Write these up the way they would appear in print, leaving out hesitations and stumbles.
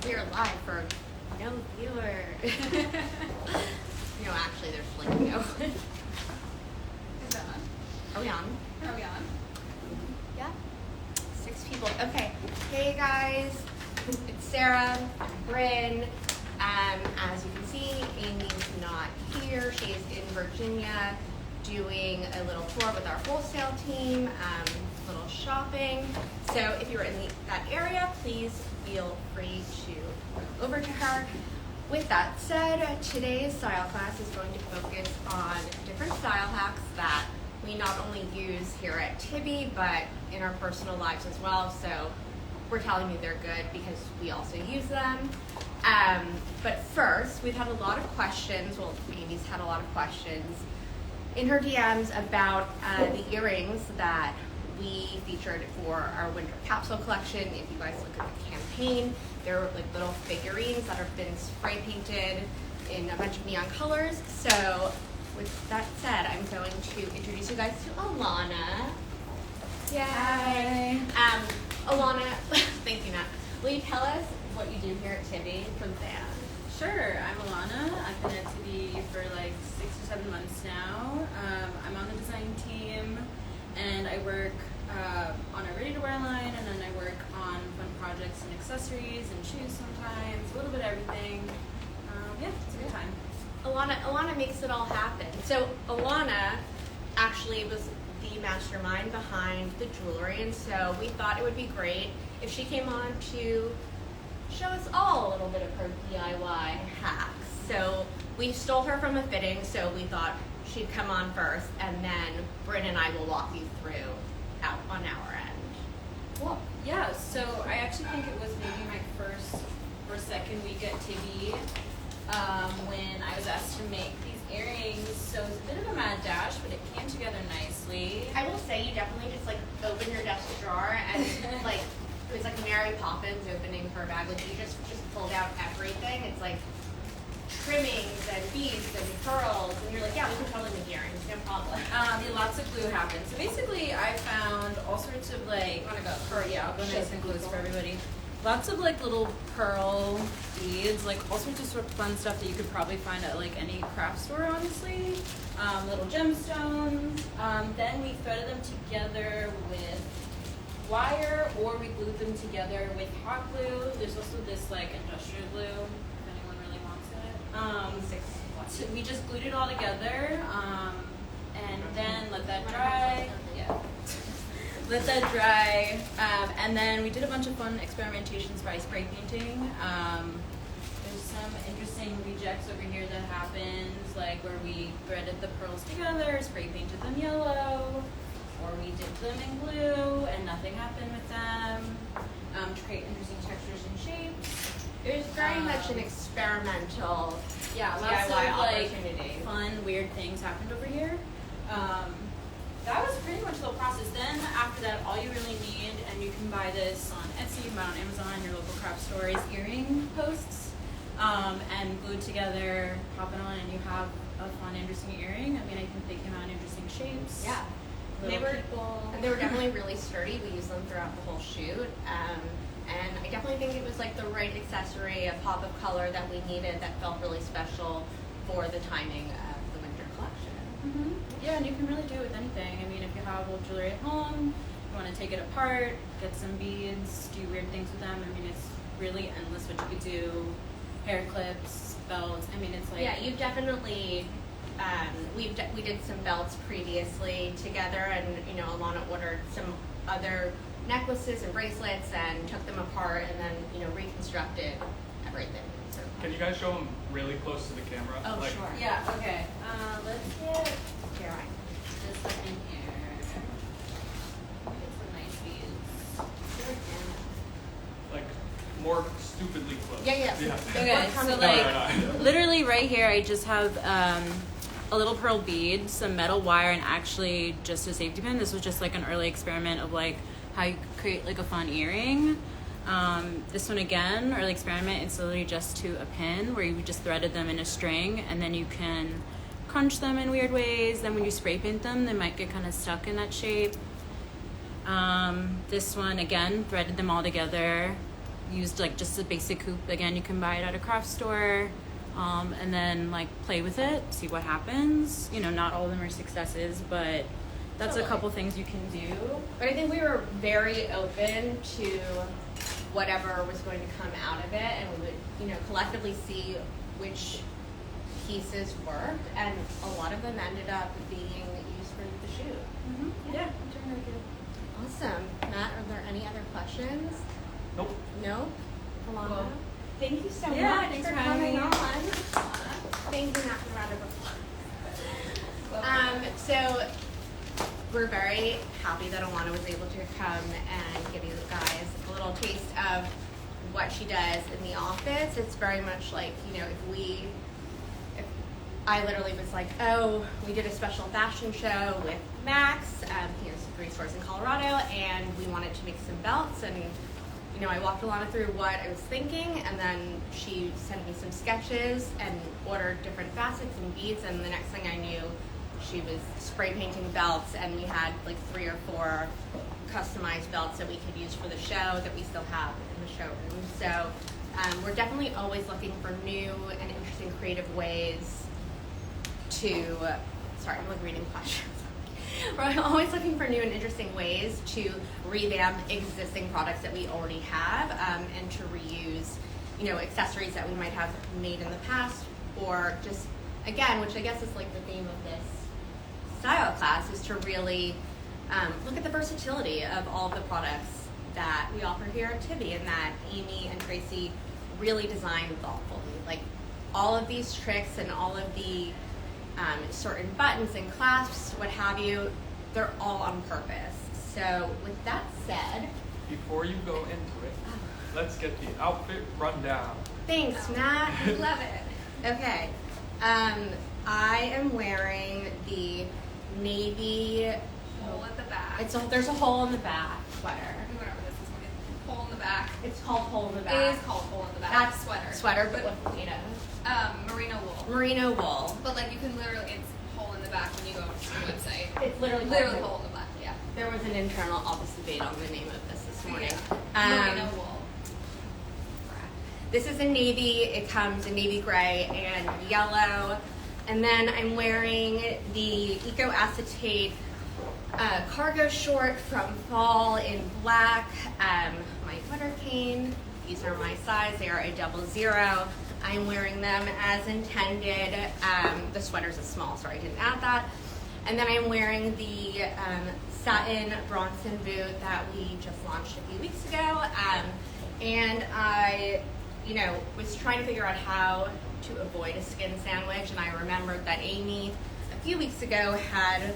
We are live for no viewer. No, actually, there's like no. Is that on? Are we on? Are we on? Yeah. 6 people. Okay. Hey guys, it's Sarah, Bryn. As you can see, Amy's not here. She is in Virginia doing a little tour with our wholesale team, little shopping. So if you're in that area, please feel free to go over to her. With that said, today's style class is going to focus on different style hacks that we not only use here at Tibi, but in our personal lives as well. So we're telling you they're good because we also use them. But first, we've had a lot of questions. Well, Amy's had a lot of questions in her DMs about the earrings that we featured for our winter capsule collection. If you guys look at the campaign, they're like little figurines that have been spray painted in a bunch of neon colors. So with that said, I'm going to introduce you guys to Alana. Yay! Alana, thank you, Nat. Will you tell us what you do here at Tibi for the band? Sure, I'm Alana. I've been at Tibi for like 6 or 7 months now. I'm on the design team, and I work on a ready-to-wear line, and then I work on fun projects and accessories and shoes sometimes, a little bit of everything. Yeah, it's a good time. Alana makes it all happen. So Alana actually was the mastermind behind the jewelry, and so we thought it would be great if she came on to show us all a little bit of her DIY hacks. So we stole her from a fitting, so we thought she'd come on first, and then Bryn and I will walk you through out on our end. Cool. Yeah, so I actually think it was maybe my first or second week at Tibi when I was asked to make these earrings. So it was a bit of a mad dash, but it came together nicely. I will say you definitely just like open your desk drawer and like it was like Mary Poppins opening her bag. Like you just pulled out everything. It's like trimmings and beads and pearls, and you're like, yeah, we can totally make earrings, no problem. Yeah, lots of glue happened. So basically, I found all sorts of like, I'll go nice and close for everybody. Lots of like little pearl beads, like all sorts of sort of fun stuff that you could probably find at like any craft store, honestly. Little gemstones. Then we threaded them together with wire, or we glued them together with hot glue. There's also this like industrial glue, if anyone really wants it. We just glued it all together, and then let that dry. Yeah. Let that dry, and then we did a bunch of fun experimentations by spray painting. There's some interesting rejects over here that happens, like where we threaded the pearls together, spray painted them yellow, or we dipped them in glue and nothing happened with them, to create interesting textures and shapes. It was very much an experimental lots DIY of like opportunity. fun, weird things happened over here. That was pretty much the whole process. Then after that, all you really need, and you can buy this on Etsy, you can buy it on Amazon, your local craft store, is earring posts, and glued together, pop it on, and you have a fun, interesting earring. I mean, I think they came out in interesting shapes. Yeah. They were definitely really sturdy. We used them throughout the whole shoot. And I definitely think it was like the right accessory, a pop of color that we needed that felt really special for the timing of the winter collection. Mm-hmm. Yeah, and you can really do it with anything. I mean, if you have old jewelry at home, you want to take it apart, get some beads, do weird things with them. I mean, it's really endless what you could do. Hair clips, belts. I mean, it's like... Yeah, you've definitely... we did some belts previously together, and you know, Alana ordered some other necklaces and bracelets and took them apart and then, you know, reconstructed everything. So can you guys show them really close to the camera? Oh, like, sure. Yeah, okay. Let's get Here, this up in here. Get some nice beads. like more stupidly close. Yeah. Okay, so like literally right here I just have a little pearl bead, some metal wire, and actually just a safety pin. This was just like an early experiment of like how you create like a fun earring. This one again, early experiment, it's literally just to a pin where you just threaded them in a string, and then you can crunch them in weird ways. Then when you spray paint them, they might get kind of stuck in that shape. This one again, threaded them all together, used like just a basic hoop. Again, you can buy it at a craft store, and then like play with it, see what happens. You know, not all of them are successes, but that's Totally. a couple things you can do. But I think we were very open to whatever was going to come out of it, and we would, you know, collectively see which pieces worked, and a lot of them ended up being used for the shoot. Mm-hmm. Yeah, I'm doing good. Awesome. Matt, are there any other questions? Nope. No? Alana? Well, thank you so yeah, much thanks for for having coming me. on. Thank you, Matt, for the round of applause. So we're very happy that Alana was able to come and give you guys a little taste of what she does in the office. It's very much like, you know, if I literally was like, oh, we did a special fashion show with Max, he has 3 stores in Colorado, and we wanted to make some belts, and you know, I walked Alana through what I was thinking, and then she sent me some sketches and ordered different facets and beads, and the next thing I knew, she was spray painting belts, and we had like 3 or 4 customized belts that we could use for the show that we still have in the showroom. So we're definitely always looking for new and interesting creative ways to, sorry, I'm like reading questions. We're always looking for new and interesting ways to revamp existing products that we already have, and to reuse, you know, accessories that we might have made in the past, or just, again, which I guess is like the theme of this style class, is to really look at the versatility of all of the products that we offer here at Tibi, and that Amy and Tracy really designed thoughtfully. Like all of these tricks and all of the certain buttons and clasps, what have you, they're all on purpose. So with that said, Before you go into it, let's get the outfit rundown. thanks, Matt. Love it. Okay, I am wearing the navy. Hole at the back. There's a hole in the back sweater. We went over this morning. Hole in the back. It's called hole in the It back. is called hole in the back. That's sweater. Sweater, but with, you know, Merino wool. merino wool. But like you can literally, it's hole in the back when you go to the website. It's literally Literally hole in the back. Yeah. There was an internal office debate on the name of this morning. Merino wool. This is in navy. It comes in navy gray and yellow. And then I'm wearing the Eco Acetate cargo short from fall in black. My butter cane. These are my size. They are a 00. I'm wearing them as intended. The sweater's a small, so I didn't add that. And then I'm wearing the satin Bronson boot that we just launched a few weeks ago. And I, you know, was trying to figure out how to avoid a skin sandwich, and I remembered that Amy a few weeks ago had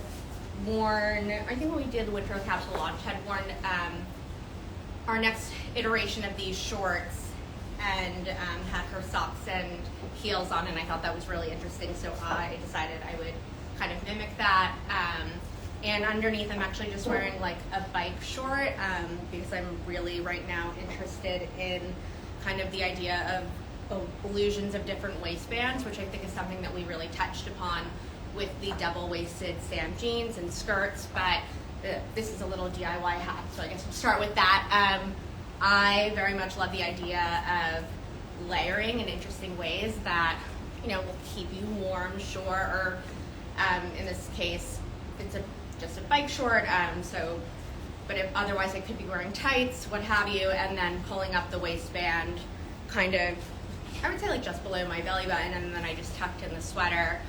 worn, I think when we did the Winter Capsule launch, had worn our next iteration of these shorts, and had her socks and heels on, and I thought that was really interesting, so I decided I would kind of mimic that. And underneath I'm actually just wearing like a bike short, because I'm really right now interested in kind of the idea of illusions of different waistbands, which I think is something that we really touched upon with the double-waisted Sam jeans and skirts, but this is a little DIY hack, so I guess we'll start with that. I very much love the idea of layering in interesting ways that, you know, will keep you warm, sure, or in this case, it's just a bike short, but if otherwise I could be wearing tights, what have you, and then pulling up the waistband kind of, I would say like just below my belly button, and then I just tucked in the sweater.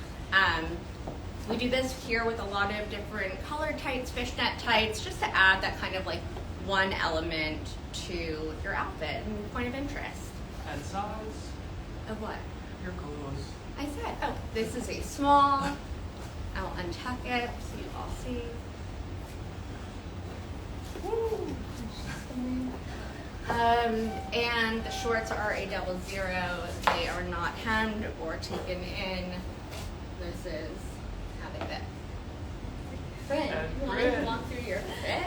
We do this here with a lot of different colored tights, fishnet tights, just to add that kind of like one element to your outfit and point of interest. And size, Of what? your clothes. I said, oh, this is a small. I'll untuck it so you all see. Woo. And the shorts are a 00. They are not hemmed or taken in. This is how they fit. Bryn, you want to walk through your fit?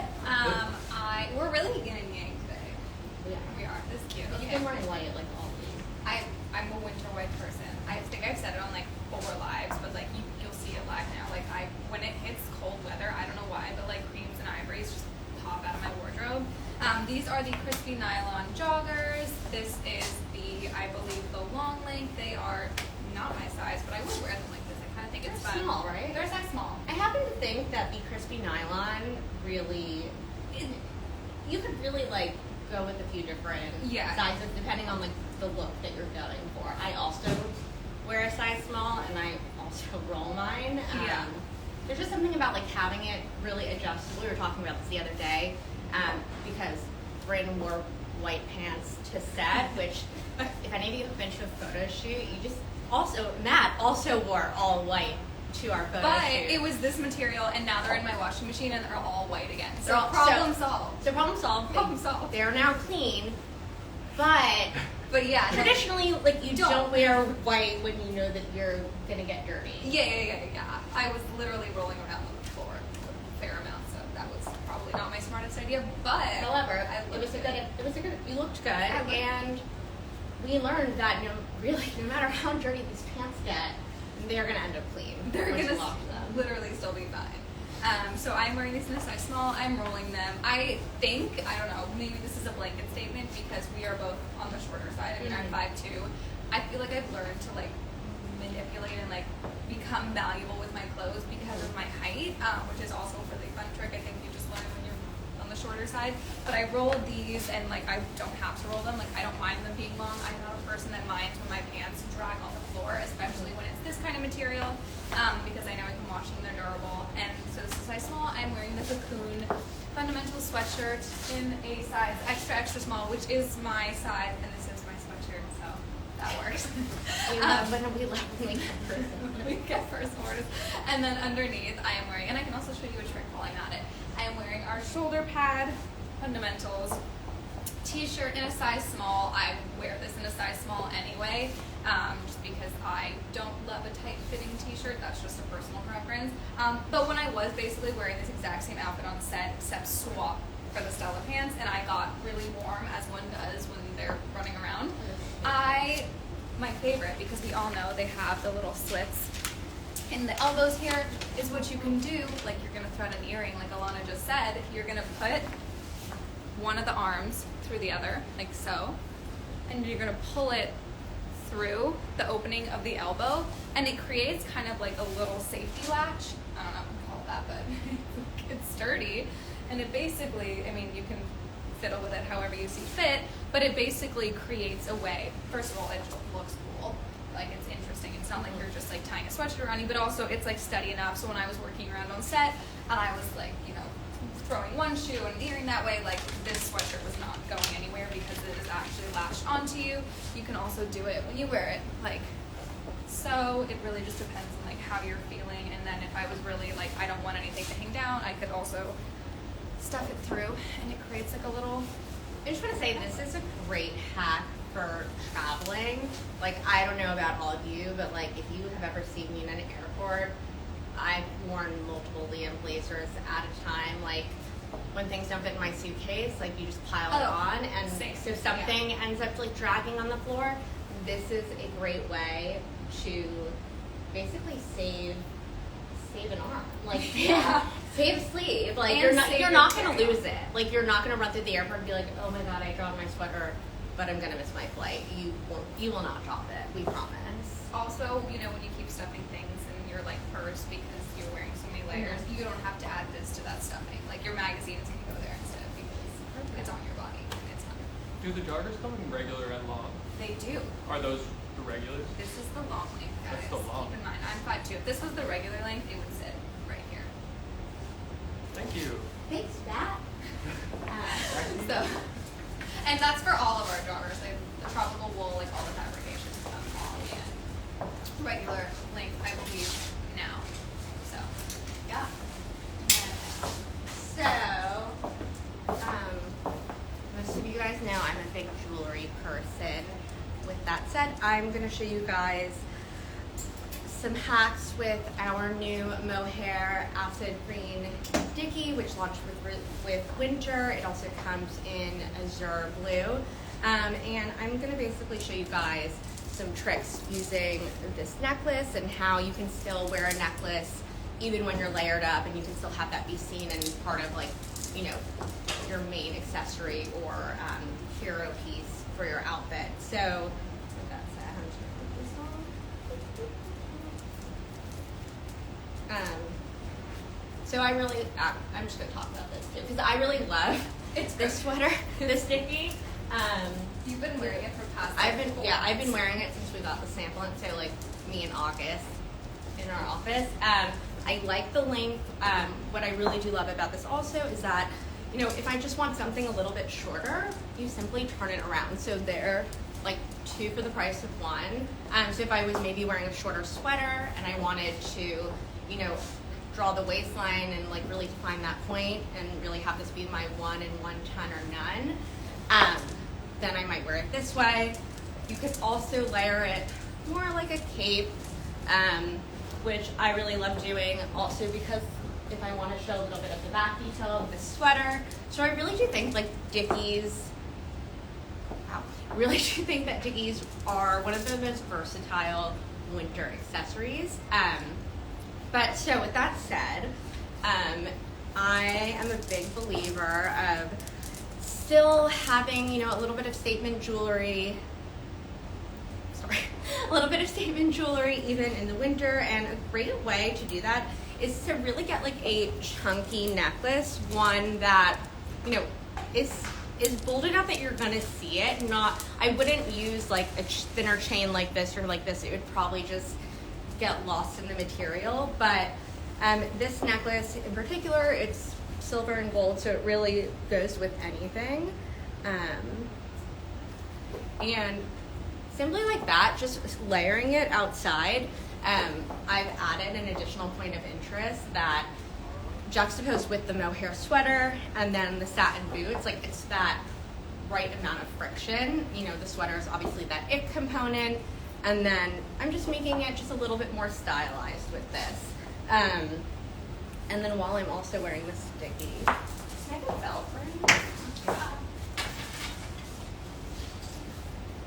We're really yin and yang today. Yeah. We are. This is cute. You've Okay. been wearing white like all week. I'm a winter white person. I think I've said it on like 4 lives, but like you'll see it live now. Like when it hits cold weather, I don't know why, but like creams and ivories just pop out of my wardrobe. These are the crispy nylon joggers. this is I believe the long length. They are not my size, but I will wear them like this. I kind of think it's They're fun. small, right? They're a size small. I happen to think that the crispy nylon really, you could really like go with a few different Yeah. sizes depending on like the look that you're going for. I also wear a size small and I also roll mine. Yeah. There's just something about like having it really adjustable. We were talking about this the other day because Brandon wore white pants to set, which if any of you have been to a photo shoot, you just also, Matt also wore all white to our photo But shoot. it was this material, and now they're in my washing machine, and they're all white again. So They're all- problem solved. So problem solved. Problem solved. They're now clean, but But yeah, no. traditionally, like you Don't. don't wear white when you know that you're gonna get dirty. Yeah. I was literally rolling around on the floor a fair amount, so that was probably not my smartest idea. But However, I it was a good. You looked good, I looked and we learned that no matter how dirty these pants get, they're gonna end up clean. They're once you gonna wash them. literally still be fine. So I'm wearing these in a size small. I'm rolling them. I think, I don't know, maybe this is a blanket statement because we are both on the shorter side. I mean, I'm 5'2". I feel like I've learned to like manipulate and like become valuable with my clothes because of my height, which is also a really fun trick. I think you just learn when you're on the shorter side. But I roll these and like I don't have to roll them. Like I don't mind them being long. I'm not a person that minds when my pants drag on the floor, especially when it's this kind of material, because I know I can wash them, they're durable. And so this is size small. I'm wearing the Cocoon Fundamental sweatshirt in a size extra small, which is my size, and this is my sweatshirt, so that works. We love when we get personal. We get personal orders. And then underneath, I am wearing, and I can also show you a trick while I'm at it. I am wearing our shoulder pad fundamentals t-shirt in a size small. I wear this in a size small anyway, just because I don't love a tight fitting t-shirt. That's just a personal preference. But when I was basically wearing this exact same outfit on set, except swap for the Stella pants, and I got really warm, as one does when they're running around. My favorite, because we all know they have the little slits in the elbows here, is what you can do, like you're gonna thread an earring, like Alana just said. You're gonna put one of the arms through the other, like so, and you're gonna pull it through the opening of the elbow, and it creates kind of like a little safety latch. I don't know what to call it that, but it's sturdy, and it basically, I mean, you can fiddle with it however you see fit, but it basically creates a way. First of all, it looks cool, like it's interesting. It's not like you're just like tying a sweatshirt around you, but also it's like steady enough. So when I was working around on set, and I was like, you know, throwing one shoe and earring that way, like this sweatshirt was not going anywhere because it is actually latched onto you. You can also do it when you wear it, like so. It really just depends on like how you're feeling, and then if I was really like I don't want anything to hang down, I could also stuff it through, and it creates like a little. I just want to say this is a great hack for traveling. Like, I don't know about all of you, but like if you have ever seen me in an airport, I've worn multiple Liam blazers at a time. Like when things don't fit in my suitcase, like you just pile it on, and same. so something ends up like dragging on the floor. This is a great way to basically save an arm, like save a sleeve. Like And you're not save gonna material. lose it. Like you're not gonna run through the airport and be like, oh my god, I dropped my sweater, but I'm gonna miss my flight. You will not drop it. We promise. Also, you know, when you keep stuffing things in your like purse because you're wearing so many layers, you don't have to add this to that stuffing. Like your magazines can go there instead because it's on your body and it's not. Do the joggers come in regular and long? They do. Are those the regulars? This is the long length, guys. That's the long. Keep in mind, I'm 5'2". If this was the regular length, it would sit right here. Thank you. Thanks, Matt. So, and that's for all of our joggers. They have the tropical wool, like all the fabrications come all in regular length, I believe, now. So, yeah. Most of you guys know I'm a big jewelry person. With that said, I'm going to show you guys some hacks with our new mohair acid green dicky, which launched with winter. It also comes in azure blue. And I'm going to basically show you guys some tricks using this necklace and how you can still wear a necklace even when you're layered up, and you can still have that be seen and part of like, you know, your main accessory or hero piece for your outfit. So with that said, I'm just gonna put this on. So I really, I'm just gonna talk about this too, because I really love this sweater, this sticky. You've been wearing it for past. I've been wearing it since we got the sample, and so like me and August in our office. I like the length. What I really do love about this also is that, you know, if I just want something a little bit shorter, you simply turn it around. So they're like 2 for the price of 1. So if I was maybe wearing a shorter sweater and I wanted to, you know, draw the waistline and like really define that point and really have this be my 1 and 1 ton or none, then I might wear it this way. You could also layer it more like a cape, which I really love doing also because if I want to show a little bit of the back detail of this sweater. So I really do think like Dickies, I really do think that Dickies are one of the most versatile winter accessories. But so with that said, I am a big believer of still having, you know, a little bit of statement jewelry. A little bit of statement jewelry even in the winter, and a great way to do that is to really get like a chunky necklace, one that, you know, is bold enough that you're gonna see it. Not, I wouldn't use like a thinner chain like this or like this. It would probably just get lost in the material. But this necklace in particular, it's silver and gold, so it really goes with anything. And simply like that, just layering it outside, I've added an additional point of interest that juxtaposed with the mohair sweater and then the satin boots, like it's that right amount of friction. You know, the sweater is obviously that it component, and then I'm just making it just a little bit more stylized with this. And then while I'm also wearing this sticky, can I get a belt for him?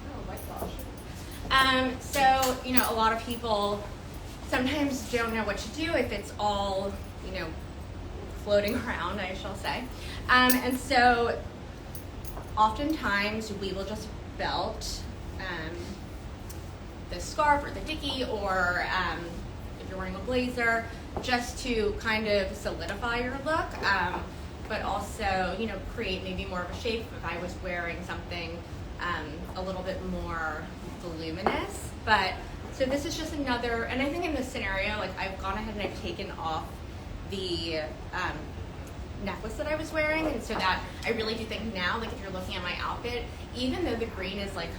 Oh my gosh. So, you know, a lot of people sometimes don't know what to do if it's all, you know, floating around, I shall say. And so oftentimes we will just belt the scarf or the dickie, or if you're wearing a blazer, just to kind of solidify your look, but also, you know, create maybe more of a shape if I was wearing something a little bit more voluminous. But so this is just another, and I think in this scenario, like I've gone ahead and I've taken off the necklace that I was wearing, and so that I really do think now, like if you're looking at my outfit, even though the green is like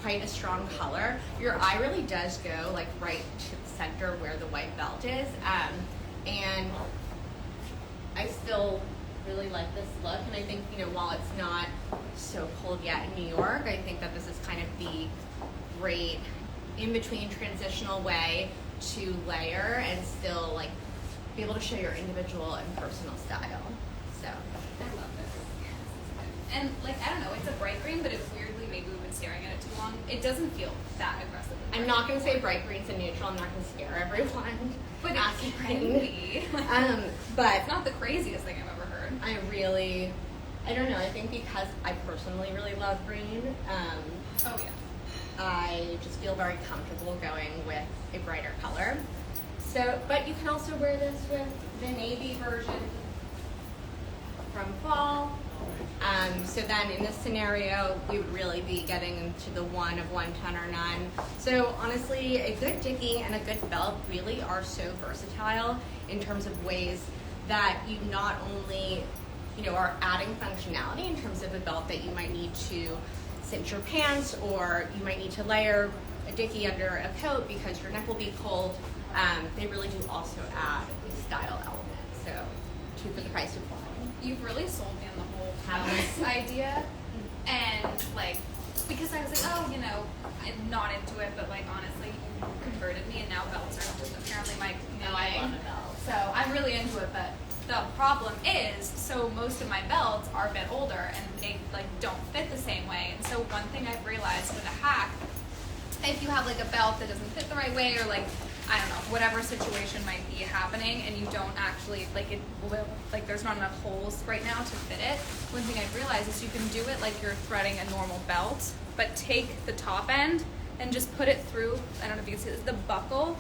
quite a strong color, your eye really does go like right to the center where the white belt is, and I still really like this look. And I think, you know, while it's not so cold yet in New York, I think that this is kind of the great in-between transitional way to layer and still like be able to show your individual and personal style. So I love this. And like, I don't know, it's a bright green, but it's weirdly, maybe we've been staring at it too long. It doesn't feel that aggressive. I'm not going to say bright green's a neutral. I'm not going to scare everyone. But it acid can green. be. But It's not the craziest thing I've ever heard. I don't know, I think because I personally really love green, Oh yeah. I just feel very comfortable going with a brighter color. So, but you can also wear this with the navy version from fall. So then in this scenario, we would really be getting into the 1 of 1 ton or none. So honestly, a good dickie and a good belt really are so versatile in terms of ways that you not only, you know, are adding functionality in terms of a belt that you might need to cinch your pants, or you might need to layer a dickie under a coat because your neck will be cold. They really do also add a style element. So 2 for the price of 1. You've really sold me on the whole house idea, and like, because I was like, oh, you know, I'm not into it, but like honestly, you converted me, and now belts are just apparently my new I love thing. a belt. So I'm really into it, but the problem is, so most of my belts are a bit older, and they like don't fit the same way. And so one thing I've realized with a hack if you have like a belt that doesn't fit the right way, or like, I don't know, whatever situation might be happening and you don't actually, like it will, like there's not enough holes right now to fit it, one thing I've realized is you can do it like you're threading a normal belt, but take the top end and just put it through, I don't know if you can see this, the buckle,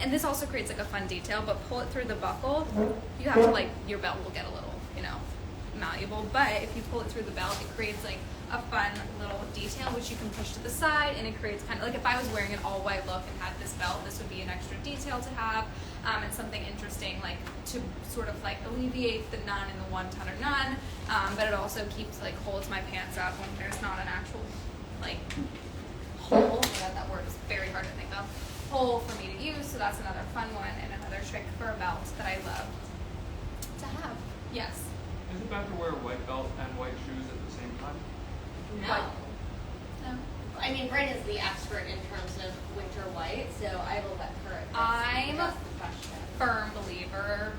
and this also creates like a fun detail, but pull it through the buckle, you have to like, your belt will get a little, you know, malleable, but if you pull it through the belt, it creates like a fun little detail which you can push to the side, and it creates kind of like, if I was wearing an all white look and had this belt, this would be an extra detail to have, and something interesting like to sort of like alleviate the none in the one ton or none, but it also keeps like holds my pants up when there's not an actual like hole. Yeah, that word is very hard to think of. Hole for me to use, so that's another fun one and another trick for a belt that I love to have. Yes. Is it bad to wear a white belt and white shoes at the same time? No. No. I mean, Bryn is the expert in terms of winter white, so I will let her I'm address the question. Firm believer.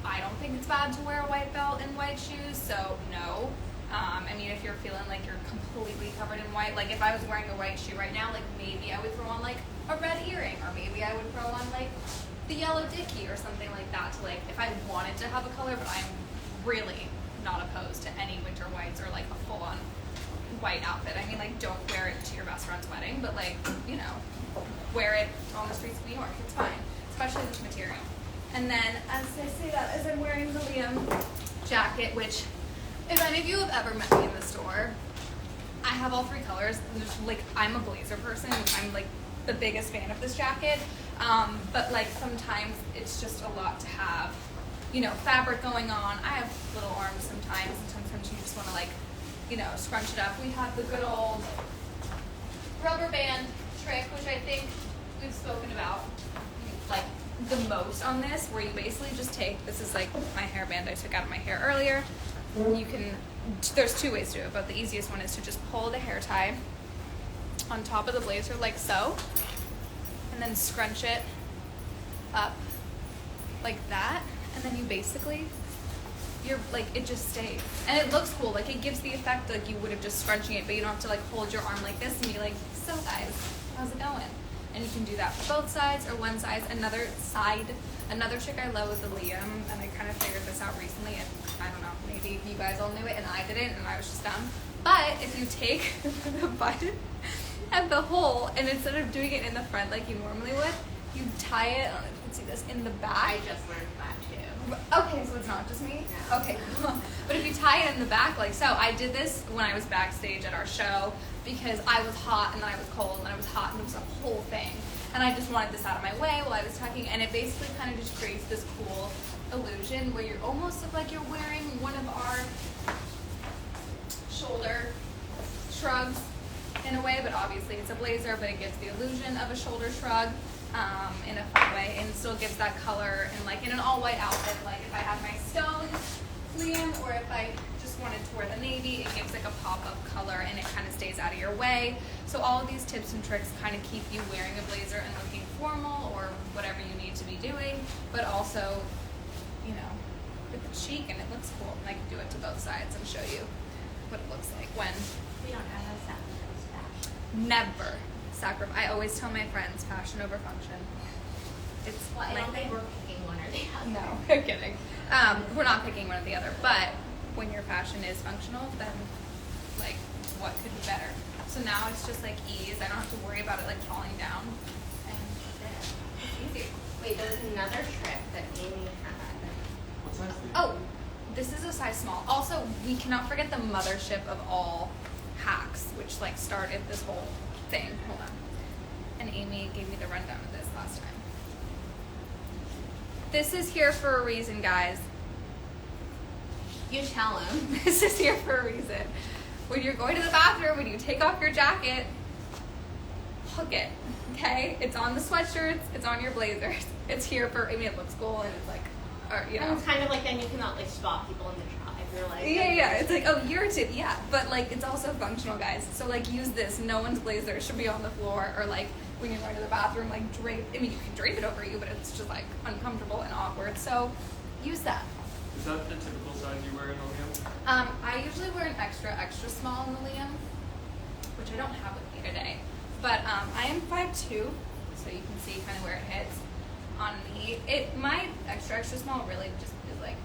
I don't think it's bad to wear a white belt and white shoes, so no. I mean, if you're feeling like you're completely covered in white, like if I was wearing a white shoe right now, like maybe I would throw on like a red earring, or maybe I would throw on like the yellow dickie or something like that to like, if I wanted to have a color, but I'm really not opposed to any winter whites or like a full-on white outfit. I mean, like, don't wear it to your best friend's wedding, but like, you know, wear it on the streets of New York. It's fine, especially this material. And then, as I say that, as I'm wearing the Liam jacket, which, if any of you have ever met me in the store, I have all 3 colors. Like, I'm a blazer person. I'm like the biggest fan of this jacket. But like sometimes it's just a lot to have, you know, fabric going on. I have little arms sometimes, and sometimes you just want to like, you know, scrunch it up. We have the good old rubber band trick, which I think we've spoken about like the most on this, where you basically just take, this is like my hairband I took out of my hair earlier. You can, there's 2 ways to do it, but the easiest one is to just pull the hair tie on top of the blazer like so, and then scrunch it up like that, and then you basically, you're like, it just stays. And it looks cool, like it gives the effect like you would have just scrunching it, but you don't have to like hold your arm like this and be like, so guys, how's it going? And you can do that for both sides or one side. Another trick I love with the Liam, and I kind of figured this out recently, and I don't know, maybe you guys all knew it and I didn't, and I was just dumb. But if you take the button and the hole, and instead of doing it in the front like you normally would, you tie it, I don't know if you can see this, in the back. I just learned that too. Okay, so it's not just me? No. Okay, cool. But if you tie it in the back like so, I did this when I was backstage at our show because I was hot and then I was cold and then I was hot and it was a whole thing. And I just wanted this out of my way while I was tucking, and it basically kind of just creates this cool illusion where you almost look like you're wearing one of our shoulder shrugs in a way, but obviously it's a blazer, but it gives the illusion of a shoulder shrug in a fun way, and still gives that color, and like in an all white outfit, like if I had my stones Liam, or if I just wanted to wear the navy, it gives like a pop-up color and it kind of stays out of your way. So all of these tips and tricks kind of keep you wearing a blazer and looking formal or whatever you need to be doing, but also, you know, with the chic, and it looks cool. And I can do it to both sides and show you what it looks like when. We don't have a sacrifice fashion. Never sacrifice. I always tell my friends, fashion over function. It's Well, I my don't think thing. we're picking one or the other. No, I'm kidding. We're not picking one or the other, but when your fashion is functional, then like what could be better? So now it's just like ease. I don't have to worry about it like falling down, and it's easy. Wait, there's another trick that Amy had. What size do you Oh, this is a size small. Also, we cannot forget the mothership of all hacks, which like started this whole thing. Hold on. And Amy gave me the rundown of this last time. This is here for a reason, guys. You tell him. This is here for a reason. When you're going to the bathroom, when you take off your jacket, hook it, okay? It's on the sweatshirts, it's on your blazers. It's here for, I mean, it looks cool, and it's like, or, you And know. it's kind of like then you cannot like spot people in the tribe. You're like, Yeah, it's like, oh, you're a tip, yeah. But like, it's also functional, guys. So like, use this. No one's blazer should be on the floor, or like, when you're going to the bathroom, like drape, I mean, you can drape it over you, but it's just like uncomfortable and awkward. So use that. Is that the typical size you wear in a Liam? I usually wear an extra small in the Liam, which I don't have with me today. But I am 5'2", so you can see kind of where it hits on me. My extra small really just is like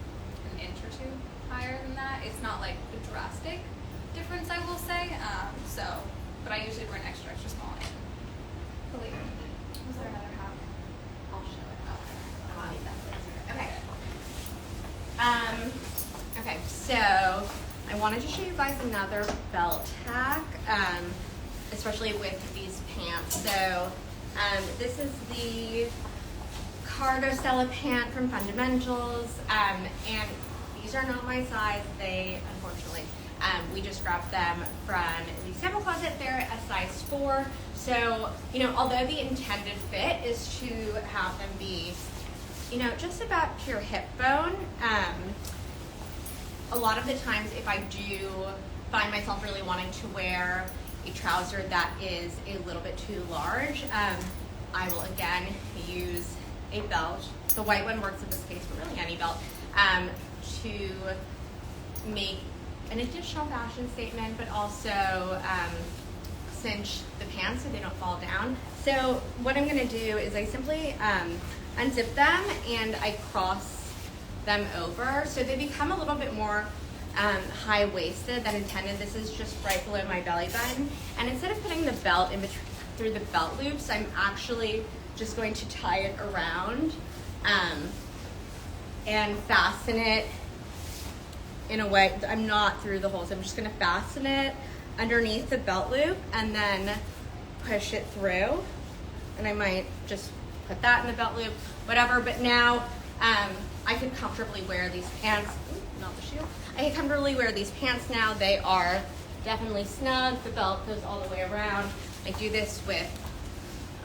an inch or two higher than that. It's not like a drastic difference, I will say. But I usually wear an extra small. Believe me. Was there another half? I'll show it. I'll leave that later. Okay. Okay, so I wanted to show you guys another belt hack, especially with these pants. So this is the cargo Stella pant from Fundamentals, and these are not my size. They, unfortunately, we just grabbed them from the sample closet. They're a size 4. So, although the intended fit is to have them be, just about to your hip bone, a lot of the times if I do find myself really wanting to wear a trouser that is a little bit too large, I will again use a belt. The white one works in this case, but really any belt, to make an additional fashion statement, but also cinch the pants so they don't fall down. So what I'm going to do is I simply unzip them and I cross them over so they become a little bit more high-waisted than intended. This is just right below my belly button, and instead of putting the belt in between through the belt loops, I'm actually just going to tie it around and fasten it in a way. I'm not through the holes. I'm just going to fasten it underneath the belt loop and then push it through. And I might just put that in the belt loop, whatever. But now I can comfortably wear these pants. Ooh, not the shoe. I can comfortably wear these pants now. They are definitely snug. The belt goes all the way around. I do this with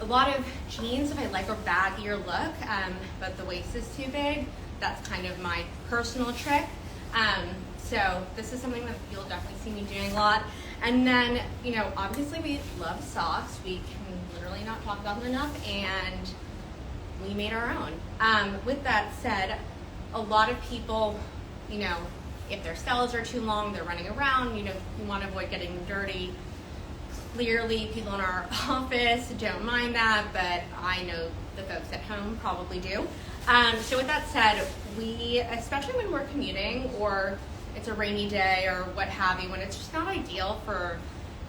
a lot of jeans if I like a baggier look, but the waist is too big. That's kind of my personal trick. So this is something that you'll definitely see me doing a lot. And then, obviously we love socks. We can literally not talk about them enough, and we made our own. With that said, a lot of people, if their styles are too long, they're running around, you want to avoid getting dirty. Clearly, people in our office don't mind that, but I know the folks at home probably do. So with that said, we, especially when we're commuting or it's a rainy day or what have you, when it's just not ideal for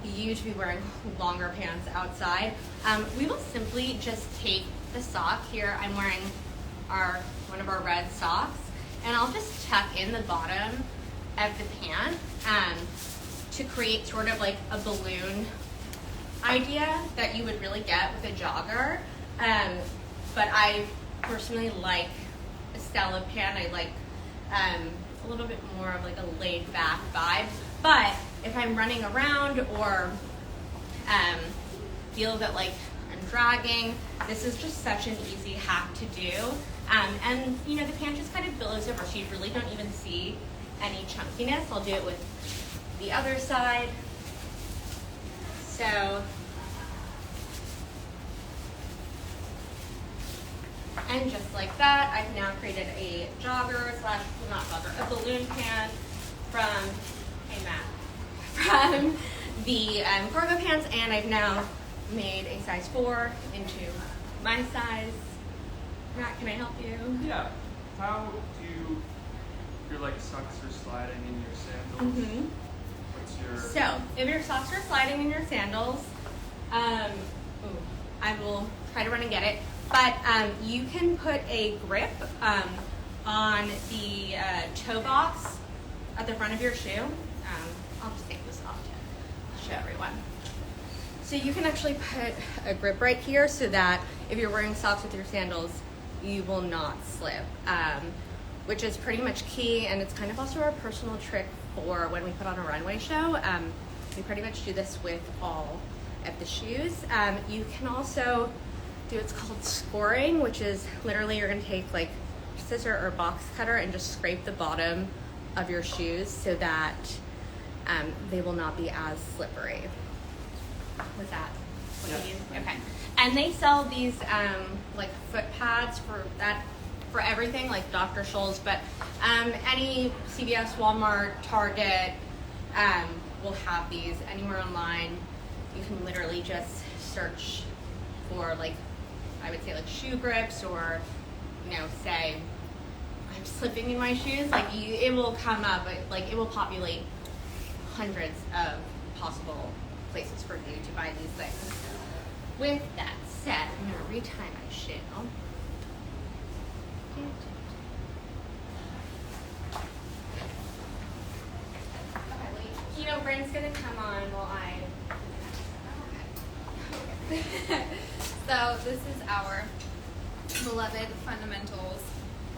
you to be wearing longer pants outside, we will simply just take the sock here. I'm wearing one of our red socks, and I'll just tuck in the bottom of the pant to create sort of like a balloon idea that you would really get with a jogger. But I personally like a Stella pant. I like a little bit more of like a laid back vibe. But if I'm running around or feel that like I'm dragging, this is just such an easy hack to do. And the pant just kind of billows over, so you really don't even see any chunkiness. I'll do it with the other side. So, and just like that, I've now created a jogger / not jogger, a balloon pant from, hey Matt, from the cargo pants, and I've now made a size 4 into my size. Matt, can I help you? Yeah. How do you feel like socks are sliding in your sandals? Mm-hmm. What's your... So, if your socks are sliding in your sandals, I will try to run and get it. But you can put a grip on the toe box at the front of your shoe. I'll just take this off to show everyone. So you can actually put a grip right here so that if you're wearing socks with your sandals, you will not slip, which is pretty much key, and it's kind of also our personal trick for when we put on a runway show. We pretty much do this with all of the shoes. You can also do what's called scoring, which is literally you're going to take like scissor or box cutter and just scrape the bottom of your shoes so that they will not be as slippery. Was that what you mean? Okay. And they sell these like foot pads for everything, like Dr. Scholl's, but any CVS, Walmart, Target will have these. Anywhere online, you can literally just search for like, I would say like shoe grips or, you know, say I'm slipping in my shoes, like it will come up, like it will populate hundreds of possible places for you to buy these things. With that said, I'm gonna retie my shoe. You know, Bryn's gonna come on while I. So this is our beloved fundamentals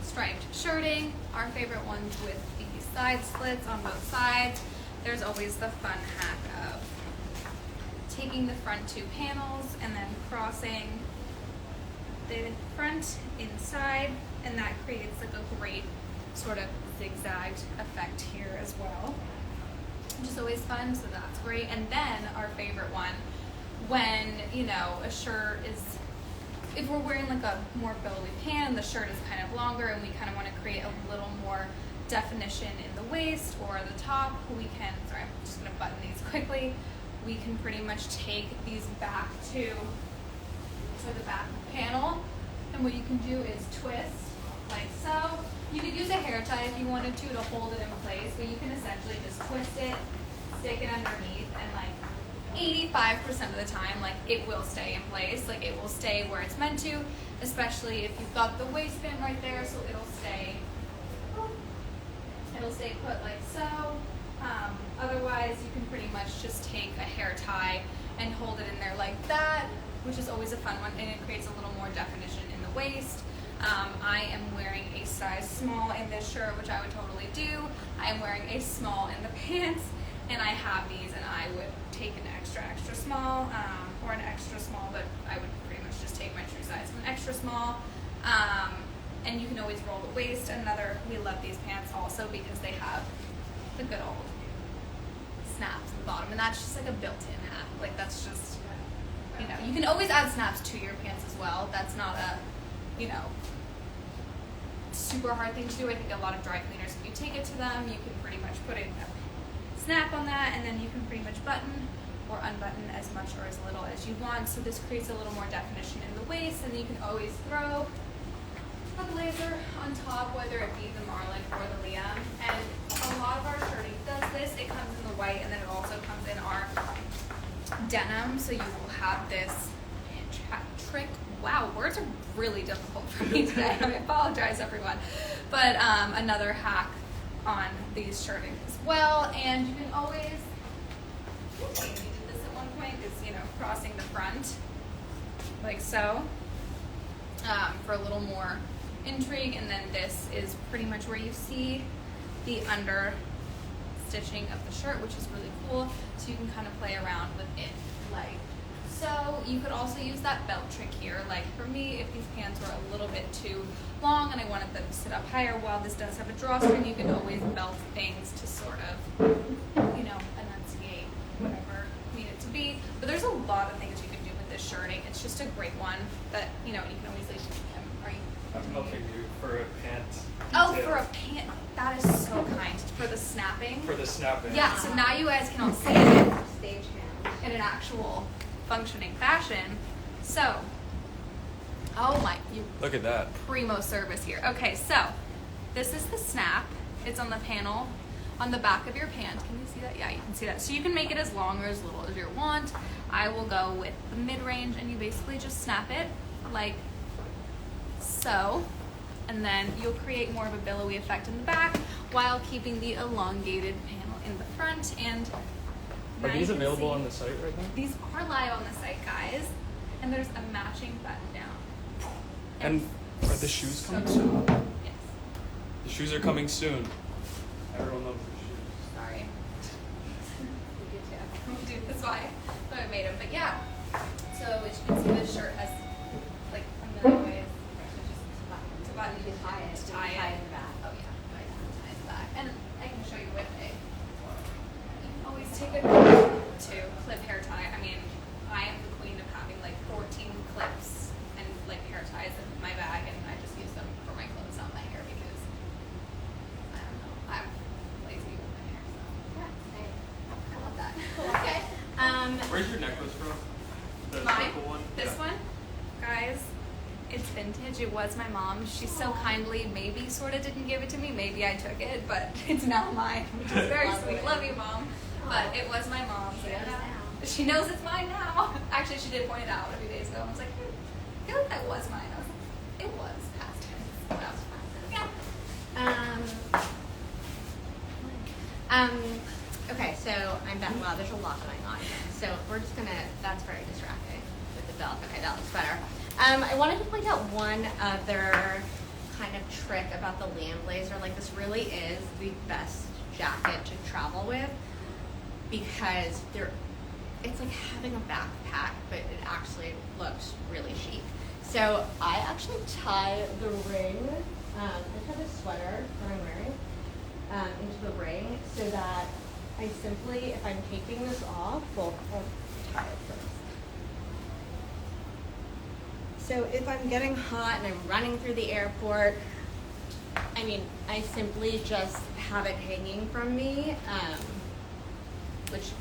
striped shirting. Our favorite ones with the side slits on both sides. There's always the fun hack of taking the front two panels and then crossing the front inside, and that creates like a great sort of zigzagged effect here as well, which is always fun, so that's great. And then our favorite one, when, you know, a shirt is, if we're wearing like a more billowy pant, the shirt is kind of longer and we kind of want to create a little more definition in the waist or the top, we can, sorry, I'm just going to button these quickly. We can pretty much take these back to the back panel, and what you can do is twist like so. You could use a hair tie if you wanted to hold it in place, but you can essentially just twist it, stick it underneath, and like 85% of the time, like it will stay in place, like it will stay where it's meant to, especially if you've got the waistband right there, so it'll stay put like so. Otherwise, you can pretty much just take a hair tie and hold it in there like that, which is always a fun one, and it creates a little more definition in the waist. I am wearing a size small in this shirt, which I would totally do. I am wearing a small in the pants, and I have these, and I would take an extra small, or an extra small, but I would pretty much just take my true size of an extra small. And you can always roll the waist. We love these pants also because they have the good old snaps at the bottom, and that's just like a built-in hat. Like that's just, you know, you can always add snaps to your pants as well. That's not a, you know, super hard thing to do. I think a lot of dry cleaners, if you take it to them, you can pretty much put a snap on that, and then you can pretty much button or unbutton as much or as little as you want. So this creates a little more definition in the waist, and you can always throw a blazer on top, whether it be the Marlin or the Liam. And a lot of our shirting does this. It comes in the white, and then it also comes in our denim. So you will have this trick. Wow, words are really difficult for me today. I apologize, everyone. But another hack on these shirting as well. And you can always, I think we did this at one point, is, you know, crossing the front like so, for a little more intrigue. And then this is pretty much where you see the under stitching of the shirt, which is really cool. So you can kind of play around with it like so. You could also use that belt trick here. Like for me, if these pants were a little bit too long and I wanted them to sit up higher, while this does have a drawstring, you can always belt things to sort of, you know, enunciate whatever you need it to be. But there's a lot of things you can do with this shirting. It's just a great one that, you know, you can always leave. I'm helping you for a pant. Oh, detail. for a pant. That is so kind. For the snapping. For the snapping. Yeah, so now you guys can all see it Stage hand. in an actual functioning fashion. So, oh my, you Look at that. primo service here. Okay, so this is the snap. It's on the panel on the back of your pant. Can you see that? Yeah, you can see that. So you can make it as long or as little as you want. I will go with the mid-range, and you basically just snap it like so, and then you'll create more of a billowy effect in the back while keeping the elongated panel in the front. And Are now these you can available see on the site right now? These are live on the site, guys, and there's a matching button down. And are the shoes so coming cool. soon? Yes. The shoes are coming soon. Everyone loves the shoes. Sorry. We do this why I made them, but yeah. So as you can see, this shirt has like a million ways to button You can tie it. to tie it. in the back. Oh yeah, tie it back, and I can show you with a. You can always take a to clip hair tie. I mean, I am the queen of having like 14 clips and like hair ties in my bag, and I just use them for my clothes, not my hair, because I don't know, I'm lazy with my hair. So yeah, I love that. Okay. Where's your necklace from? It's vintage. It was my mom's. She so kindly maybe sort of didn't give it to me. Maybe I took it, but it's now mine, which is very sweet. Love you, Mom. But it was my mom's. She knows it's mine now. Actually, she did point it out a few days ago. I was like, I feel like that was mine. I was like, it was past tense. That was fine. Yeah. Okay, so I'm back. Wow, there's a lot going on here. So we're just gonna, that's very distracting with the belt. Okay, that looks better. I wanted to point out one other kind of trick about the Lamb Blazer. Like, this really is the best jacket to travel with because it's like having a backpack, but it actually looks really chic. So I actually tie the ring, I have this sweater that I'm wearing, into the ring so that I simply, if I'm taking this off, well, I'll tie it first. So if I'm getting hot and I'm running through the airport, I mean, I simply just have it hanging from me, which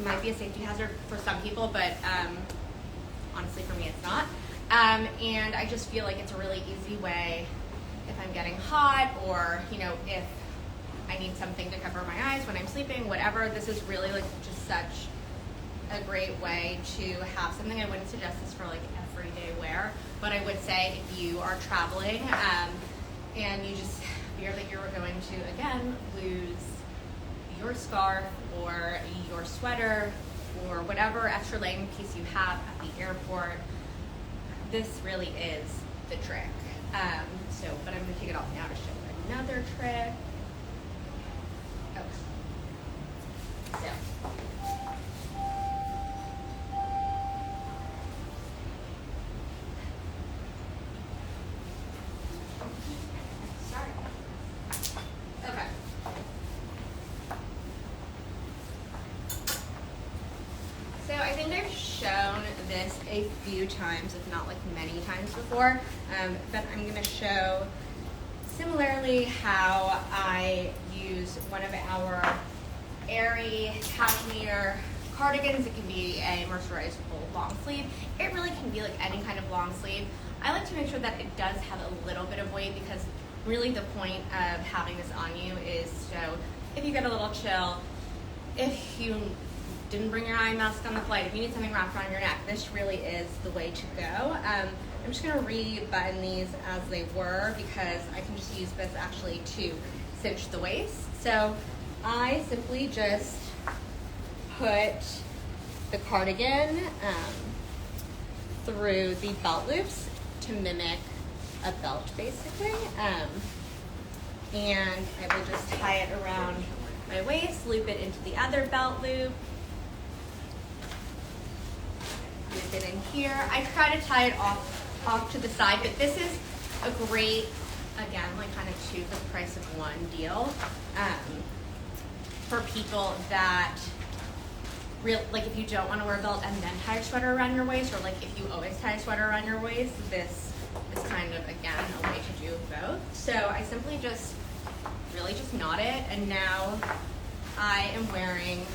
might be a safety hazard for some people, but honestly for me it's not. And I just feel like it's a really easy way if I'm getting hot or, you know, if I need something to cover my eyes when I'm sleeping, whatever. This is really like just such a great way to have something. I wouldn't suggest this for like everyday wear, but I would say if you are traveling and you just fear that you're going to, again, lose your scarf or your sweater or whatever extra laying piece you have at the airport, this really is the trick. But I'm going to take it off now to show you another trick. Okay. So. Sorry. Okay. So I think I've shown this a few times, if not like many times before, but I'm going to show similarly how I use one of our airy cashmere cardigans. It can be a mercerizable long sleeve. It really can be like any kind of long sleeve. I like to make sure that it does have a little bit of weight because really the point of having this on you is so if you get a little chill, if you didn't bring your eye mask on the flight, if you need something wrapped around your neck, this really is the way to go. I'm just going to re-button these as they were because I can just use this actually to cinch the waist. So I simply just put the cardigan through the belt loops to mimic a belt basically. And I will just tie it around my waist, loop it into the other belt loop, loop it in here. I try to tie it off to the side, but this is a great, again, like kind of two for the price of one deal for people that like if you don't want to wear a belt and then tie a sweater around your waist, or like if you always tie a sweater around your waist, this is kind of, again, a way to do both. So I simply just really just knot it, and now I am wearing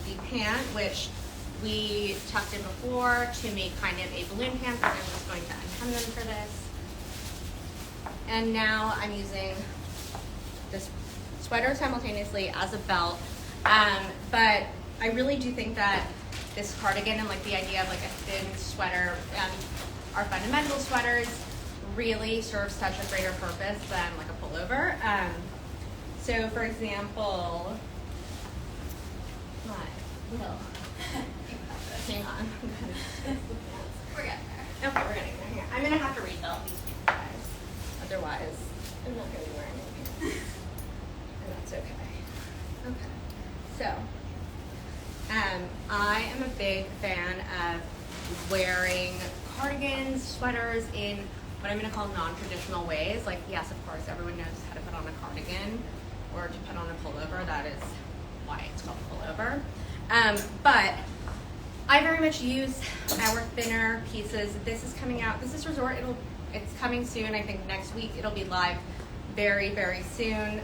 the pant, which we tucked in before to make kind of a balloon pant, but I'm just going to unhem them for this. And now I'm using this sweater simultaneously as a belt, but I really do think that this cardigan and like the idea of like a thin sweater, our fundamental sweaters really serve such a greater purpose than like a pullover. So for example, hang on. We're getting there. Okay, we're getting there. Here, I'm gonna have to refill these pants, guys. Otherwise, I'm not gonna be wearing any pants. And that's okay. Okay. So, I am a big fan of wearing cardigans, sweaters in what I'm gonna call non-traditional ways. Like, yes, of course, everyone knows how to put on a cardigan or to put on a pullover. That is why it's called a pullover. But I very much use our thinner pieces. This is coming out. This is Resort. It's coming soon. I think next week it'll be live very, very soon.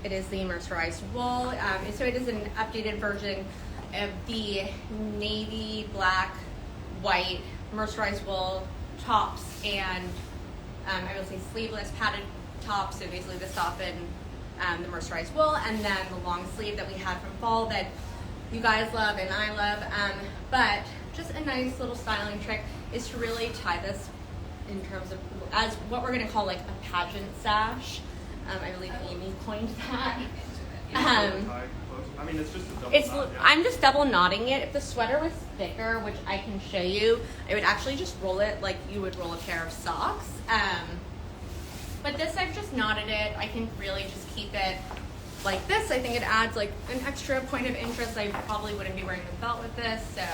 It is the mercerized wool. So it is an updated version of the navy, black, white mercerized wool tops and I will say sleeveless padded tops. So basically the top and the mercerized wool, and then the long sleeve that we had from fall that you guys love and I love. But just a nice little styling trick is to really tie this in terms of as what we're gonna call like a pageant sash. I believe Amy coined that. I mean, it's just a double knot, yeah. I'm just double knotting it. If the sweater was thicker, which I can show you, I would actually just roll it like you would roll a pair of socks. But this, I've just knotted it. I can really just keep it like this. I think it adds like an extra point of interest. I probably wouldn't be wearing a belt with this, so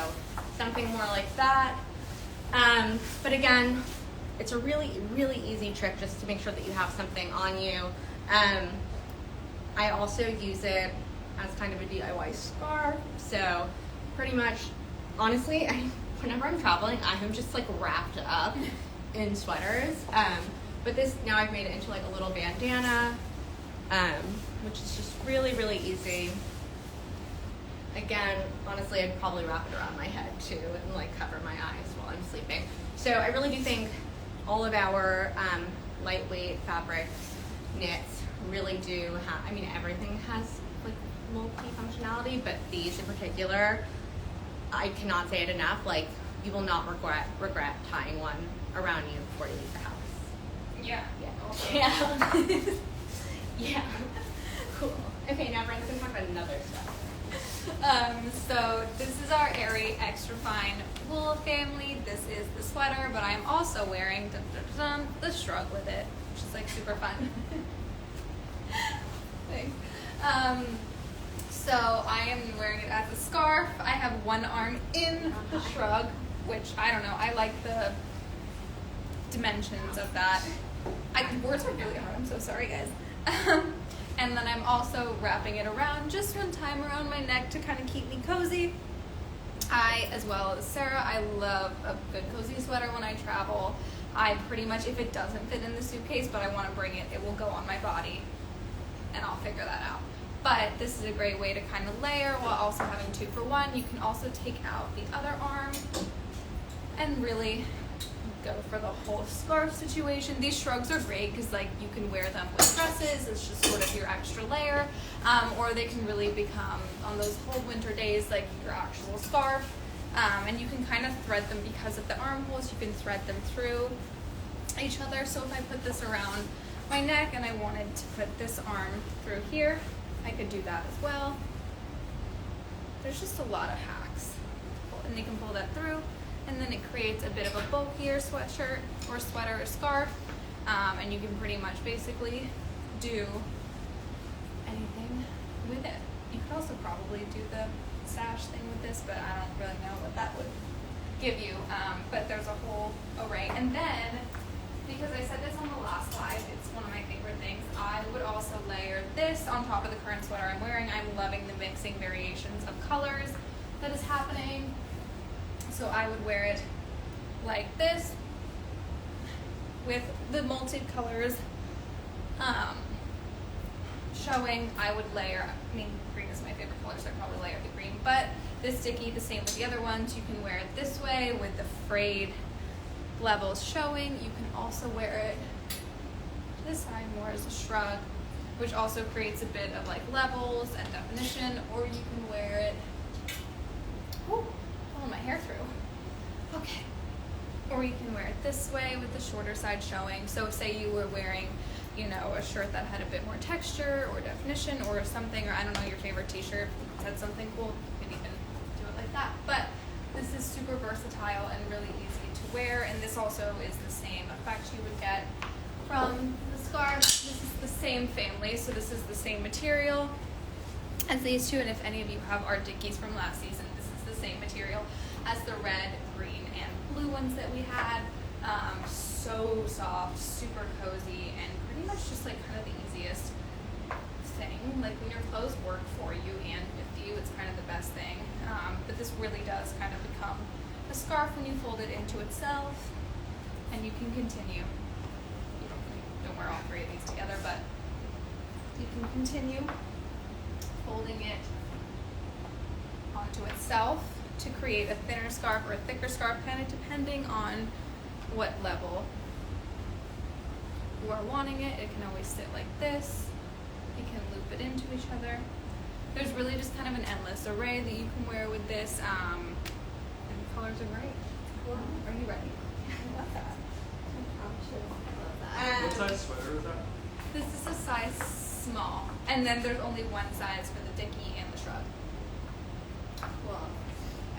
something more like that. But again, it's a really, really easy trick just to make sure that you have something on you. I also use it as kind of a DIY scarf. So pretty much, honestly, whenever I'm traveling, I am just like wrapped up in sweaters. But this, now I've made it into like a little bandana, which is just really, really easy. Again, honestly, I'd probably wrap it around my head too and like cover my eyes while I'm sleeping. So I really do think all of our lightweight fabric knits really do have, I mean, everything has like multi-functionality, but these in particular, I cannot say it enough, like you will not regret tying one around you before you leave the house. Yeah. Yeah. Yeah. Cool. Okay, now Brenda's gonna talk about another stuff. So this is our Aerie Extra Fine Wool family. This is the sweater, but I'm also wearing the shrug with it, which is like super fun. Thanks. So I am wearing it as a scarf. I have one arm in the shrug, which I don't know. I like the dimensions of that. Words are really hard. I'm so sorry, guys. And then I'm also wrapping it around just one time around my neck to kind of keep me cozy. I, as well as Sarah, I love a good cozy sweater when I travel. I pretty much, if it doesn't fit in the suitcase, but I want to bring it, it will go on my body, and I'll figure that out. But this is a great way to kind of layer while also having 2 for 1. You can also take out the other arm and really go for the whole scarf situation. These shrugs are great because like you can wear them with dresses. It's just sort of your extra layer, or they can really become on those cold winter days like your actual scarf. And you can kind of thread them because of the armholes. You can thread them through each other. So if I put this around my neck and I wanted to put this arm through here, I could do that as well. There's just a lot of hacks, and you can pull that through. And then it creates a bit of a bulkier sweatshirt or sweater or scarf, and you can pretty much basically do anything with it. You could also probably do the sash thing with this, but I don't really know what that would give you. But there's a whole array. And then, because I said this on the last slide, it's one of my favorite things, I would also layer this on top of the current sweater I'm wearing. I'm loving the mixing variations of colors that is happening. So I would wear it like this with the multi-colors showing. I would layer, I mean, green is my favorite color, so I'd probably layer the green, but this sticky, the same with the other ones. You can wear it this way with the frayed levels showing. You can also wear it this side more as a shrug, which also creates a bit of like levels and definition, or you can wear it, pulling my hair through. Okay. Or you can wear it this way with the shorter side showing. So say you were wearing, you know, a shirt that had a bit more texture or definition or something, or I don't know, your favorite t-shirt said something cool, you could even do it like that. But this is super versatile and really easy to wear, and this also is the same effect you would get from the scarf. This is the same family, so this is the same material as these two, and if any of you have our Dickies from last season, this is the same material as the red, green, and blue ones that we had. So soft, super cozy, and pretty much just like kind of the easiest thing. Like when your clothes work for you and with you, it's kind of the best thing. But this really does kind of become a scarf when you fold it into itself, and you can continue. You don't wear all 3 of these together, but you can continue folding it onto itself to create a thinner scarf or a thicker scarf, kind of depending on what level you are wanting it. It can always sit like this. You can loop it into each other. There's really just kind of an endless array that you can wear with this, and the colors are great. Are you ready? I love that. What size sweater is that? This is a size small, and then there's only one size for the dicky and the shrug. Cool.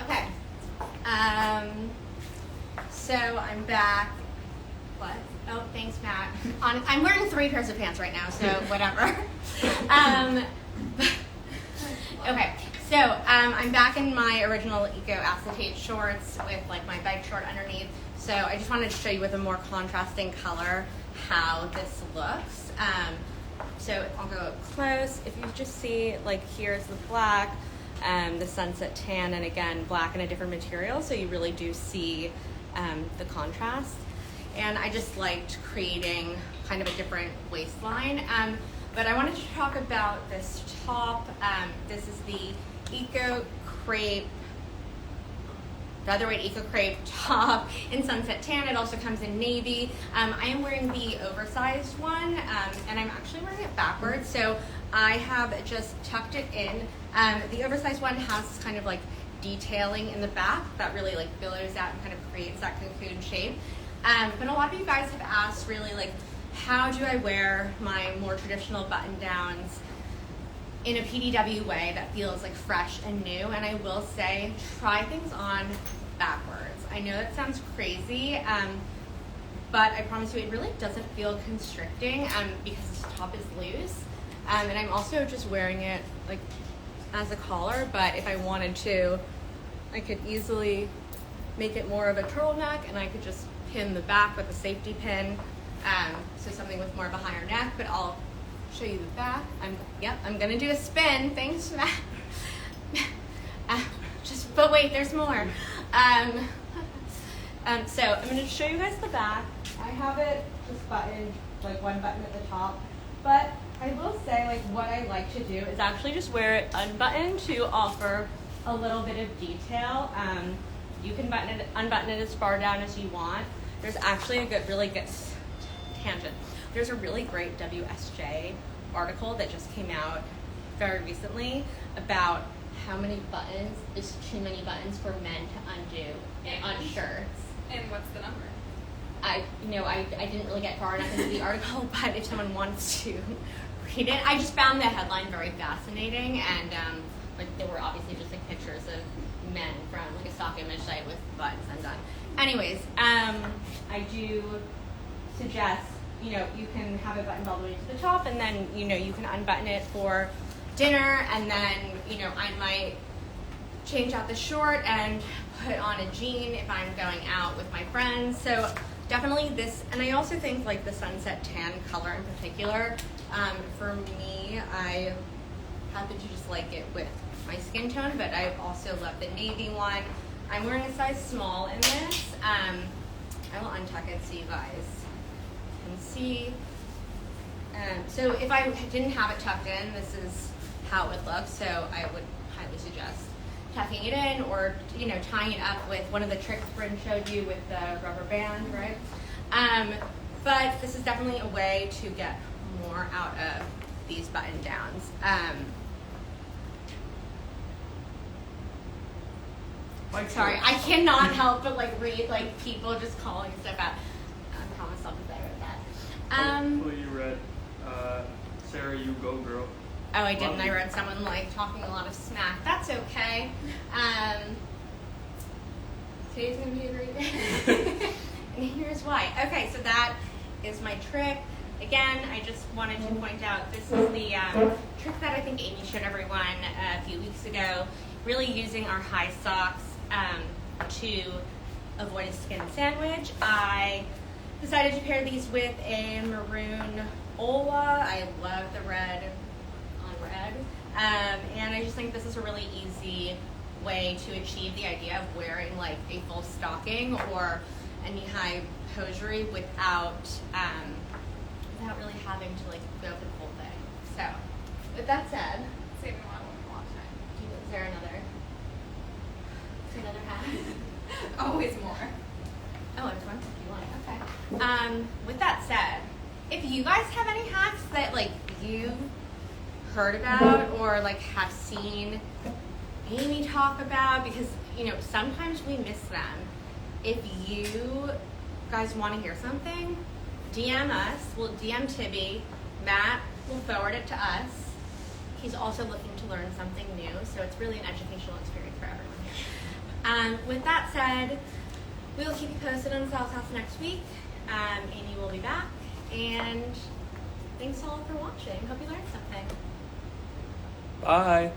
Okay. So I'm back. What? Oh, thanks, Matt. I'm wearing 3 pairs of pants right now, so whatever. Okay. So I'm back in my original eco acetate shorts with like my bike short underneath. So I just wanted to show you with a more contrasting color how this looks. So I'll go up close. If you just see, like, here's the black, the sunset tan, and again, black in a different material, so you really do see the contrast. And I just liked creating kind of a different waistline. But I wanted to talk about this top. This is the Eco Crepe, Featherweight Eco Crepe top in sunset tan. It also comes in navy. I am wearing the oversized one, and I'm actually wearing it backwards, so I have just tucked it in. The oversized one has kind of like detailing in the back that really like billows out and kind of creates that cocoon shape. But a lot of you guys have asked really like, how do I wear my more traditional button downs in a PDW way that feels like fresh and new? And I will say, try things on backwards. I know that sounds crazy, but I promise you it really doesn't feel constricting because this top is loose. And I'm also just wearing it like as a collar, but if I wanted to, I could easily make it more of a turtleneck, and I could just pin the back with a safety pin, so something with more of a higher neck, but I'll show you the back. I'm gonna do a spin. Thanks, Matt. But wait, there's more. So I'm gonna show you guys the back. I have it just buttoned, like one button at the top, but I will say, like, what I like to do is actually just wear it unbuttoned to offer a little bit of detail. You can unbutton it as far down as you want. There's actually a really good tangent. There's a really great WSJ article that just came out very recently about how many buttons is too many buttons for men to undo on shirts. And what's the number? I didn't really get far enough into the article, but if someone wants to read it, I just found the headline very fascinating, and like there were obviously just like pictures of men from like a stock image site with buttons undone. Anyways, I do suggest, you can have it buttoned all the way to the top, and then, you can unbutton it for dinner, and then, I might change out the short and put on a jean if I'm going out with my friends. So definitely this, and I also think like the sunset tan color in particular, for me, I happen to just like it with my skin tone, but I also love the navy one. I'm wearing a size small in this. I will untuck it so you guys can see. So if I didn't have it tucked in, this is how it would look. So I would highly suggest tucking it in, or tying it up with one of the tricks Bryn showed you with the rubber band, right? But this is definitely a way to get more out of these button downs. Sorry, I cannot help but read people just calling stuff out. I promise I'll be better at that. Hopefully you read Sarah, You Go Girl. Oh, I didn't. I read someone talking a lot of smack. That's okay. Today's gonna be a great day. And here's why. Okay, so that is my trick. Again, I just wanted to point out this is the trick that I think Amy showed everyone a few weeks ago. Really using our high socks to avoid a skin sandwich. I decided to pair these with a maroon Ola. I love the red on red. And I just think this is a really easy way to achieve the idea of wearing a full stocking or a knee-high hosiery without really having to go for the full thing. So, with that said, Saving a lot of time. is there another? Always more. Oh, it's 151. Okay. With that said, if you guys have any hacks that like you've heard about or like have seen Amy talk about, because you know sometimes we miss them. If you guys want to hear something, DM us. We'll DM Tibi. Matt will forward it to us. He's also looking to learn something new, so it's really an educational experience for everyone here. With that said, we will keep you posted on Sal's House next week. Amy will be back, and thanks all for watching. Hope you learned something. Bye.